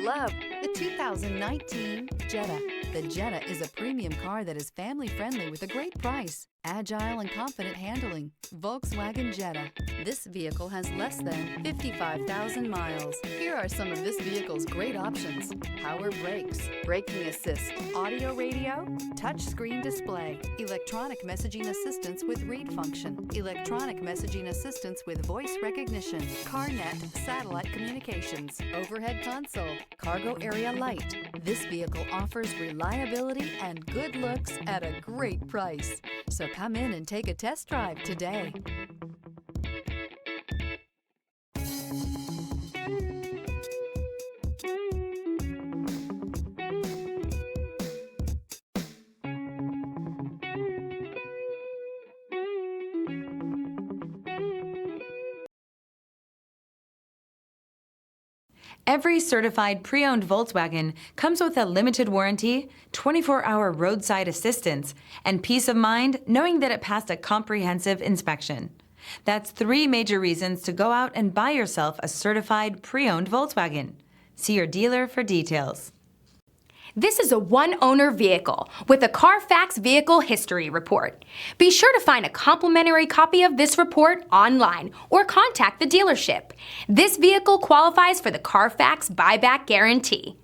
love the 2019 Jetta. The Jetta is a premium car that is family-friendly with a great price, agile and confident handling. Volkswagen Jetta. This vehicle has less than 55,000 miles. Here are some of this vehicle's great options: power brakes, braking assist, audio radio, touchscreen display, electronic messaging assistance with read function, electronic messaging assistance with voice recognition, CarNet satellite communications, overhead console, cargo area light. This vehicle offers reliability and good looks at a great price. So come in and take a test drive today. Every certified pre-owned Volkswagen comes with a limited warranty, 24-hour roadside assistance, and peace of mind knowing that it passed a comprehensive inspection. That's 3 major reasons to go out and buy yourself a certified pre-owned Volkswagen. See your dealer for details. This is a one-owner vehicle with a Carfax Vehicle History Report. Be sure to find a complimentary copy of this report online or contact the dealership. This vehicle qualifies for the Carfax Buyback Guarantee.